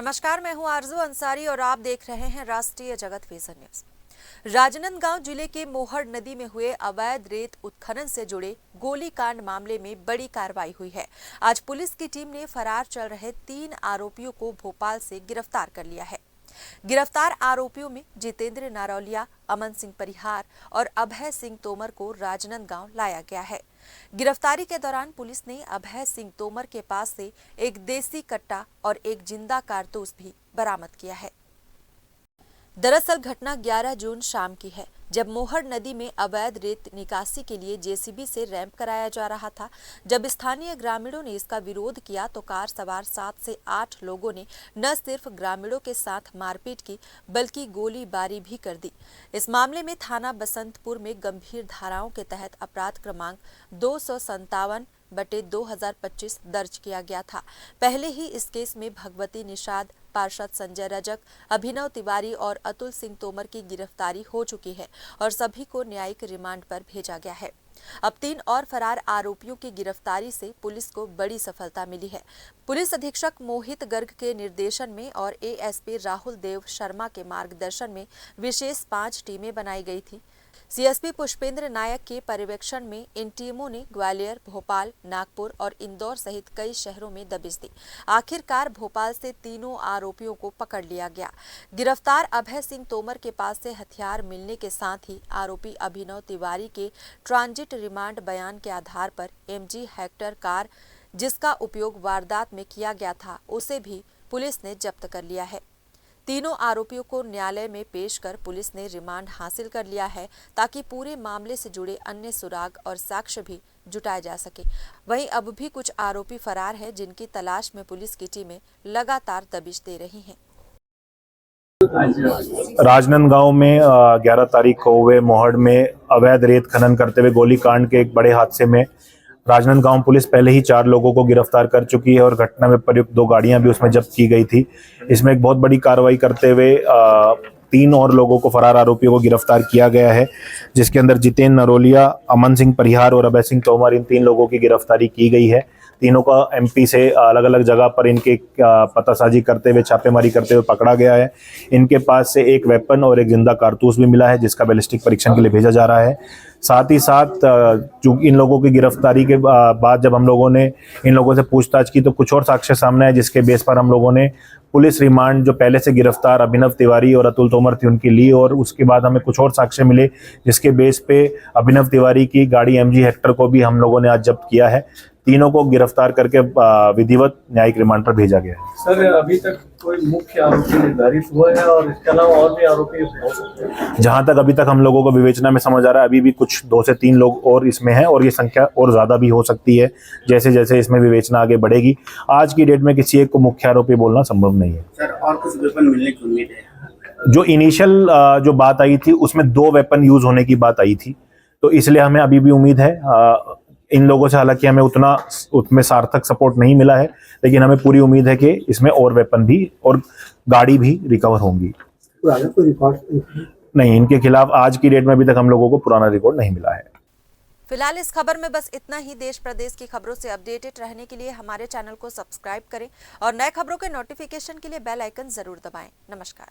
नमस्कार, मैं हूं आरजू अंसारी और आप देख रहे हैं राष्ट्रीय जगत विजन न्यूज। राजनांदगांव जिले के मोहर नदी में हुए अवैध रेत उत्खनन से जुड़े गोलीकांड मामले में बड़ी कार्रवाई हुई है। आज पुलिस की टीम ने फरार चल रहे 3 आरोपियों को भोपाल से गिरफ्तार कर लिया है। गिरफ्तार आरोपियों में जितेंद्र नारौलिया, अमन सिंह परिहार और अभय सिंह तोमर को राजनांदगांव लाया गया है। गिरफ्तारी के दौरान पुलिस ने अभय सिंह तोमर के पास से एक देसी कट्टा और एक जिंदा कारतूस भी बरामद किया है। दरअसल घटना 11 जून शाम की है, जब मोहर नदी में अवैध रेत निकासी के लिए जेसीबी से रैंप कराया जा रहा था। जब स्थानीय ग्रामीणों ने इसका विरोध किया तो कार सवार 7 से 8 लोगों ने न सिर्फ ग्रामीणों के साथ मारपीट की, बल्कि गोलीबारी भी कर दी। इस मामले में थाना बसंतपुर में गंभीर धाराओं के तहत अपराध क्रमांक 257/2025 दर्ज किया गया था। पहले ही इस केस में भगवती निषाद, पार्षद संजय रजक, अभिनव तिवारी और अतुल सिंह तोमर की गिरफ्तारी हो चुकी है और सभी को न्यायिक रिमांड पर भेजा गया है। अब 3 और फरार आरोपियों की गिरफ्तारी से पुलिस को बड़ी सफलता मिली है। पुलिस अधीक्षक मोहित गर्ग के निर्देशन में और एएसपी राहुल देव शर्मा के मार्गदर्शन में विशेष 5 टीमें बनाई गई थी। सीएसपी पुष्पेंद्र नायक के पर्यवेक्षण में इन टीमों ने ग्वालियर, भोपाल, नागपुर और इंदौर सहित कई शहरों में दबिश दी। आखिरकार भोपाल से तीनों आरोपियों को पकड़ लिया गया। गिरफ्तार अभय सिंह तोमर के पास से हथियार मिलने के साथ ही आरोपी अभिनव तिवारी के ट्रांजिट रिमांड बयान के आधार पर MG हेक्टर कार, जिसका उपयोग वारदात में किया गया था, उसे भी पुलिस ने जब्त कर लिया है। तीनों आरोपियों को न्यायालय में पेश कर पुलिस ने रिमांड हासिल कर लिया है, ताकि पूरे मामले से जुड़े अन्य सुराग और साक्ष्य भी जुटाए जा सके। वहीं अब भी कुछ आरोपी फरार हैं, जिनकी तलाश में पुलिस की टीमें लगातार दबिश दे रही हैं। राजनांदगांव में 11 तारीख को हुए मोहड़ में अवैध रेत खनन करते हुए गोलीकांड के एक बड़े हादसे में राजनांदगांव पुलिस पहले ही 4 लोगों को गिरफ्तार कर चुकी है और घटना में प्रयुक्त 2 गाड़ियां भी उसमें जब्त की गई थी। इसमें एक बहुत बड़ी कार्रवाई करते हुए 3 और लोगों को, फरार आरोपियों को गिरफ्तार किया गया है, जिसके अंदर जितेंद्र नारौलिया, अमन सिंह परिहार और अभय सिंह तोमर, इन 3 लोगों की गिरफ्तारी की गई है। तीनों का MP से अलग अलग जगह पर इनके पतासाजी करते हुए, छापेमारी करते हुए पकड़ा गया है। इनके पास से एक वेपन और एक जिंदा कारतूस भी मिला है, जिसका बैलिस्टिक परीक्षण के लिए भेजा जा रहा है। साथ ही साथ जो इन लोगों की गिरफ्तारी के बाद जब हम लोगों ने इन लोगों से पूछताछ की तो कुछ और साक्ष्य सामने आए, जिसके बेस पर हम लोगों ने पुलिस रिमांड जो पहले से गिरफ्तार अभिनव तिवारी और अतुल तोमर थी उनकी ली, और उसके बाद हमें कुछ और साक्ष्य मिले, जिसके बेस पे अभिनव तिवारी की गाड़ी MG हेक्टर को भी हम लोगों ने आज जब्त किया है। तीनों को गिरफ्तार करके विधिवत न्यायिक रिमांड पर भेजा गया है। सर, अभी तक कोई मुख्य आरोपी निर्धारित हुआ है और इसके अलावा और भी आरोपी हो सकते हैं? जहां तक अभी तक हम लोगों को विवेचना में समझ आ रहा है, अभी भी कुछ 2 से 3 लोग और इसमें हैं और ये संख्या और ज्यादा भी हो सकती है जैसे जैसे इसमें विवेचना आगे बढ़ेगी। आज की डेट में किसी एक को मुख्य आरोपी बोलना संभव नहीं है। सर, और कुछ वेपन मिलने की उम्मीद है? जो इनिशियल जो बात आई थी उसमें 2 वेपन यूज होने की बात आई थी, तो इसलिए हमें अभी भी उम्मीद है। इन लोगों से हालांकि हमें उसमें सार्थक सपोर्ट नहीं मिला है, लेकिन हमें पूरी उम्मीद है कि इसमें और वेपन भी और गाड़ी भी रिकवर होंगी। कोई रिकॉर्ड नहीं, इनके खिलाफ आज की डेट में अभी तक हम लोगों को पुराना रिकॉर्ड नहीं मिला है। फिलहाल इस खबर में बस इतना ही। देश प्रदेश की खबरों से अपडेटेड रहने के लिए हमारे चैनल को सब्सक्राइब करें और नए खबरों के नोटिफिकेशन के लिए बेल आइकन जरूर दबाएं। नमस्कार।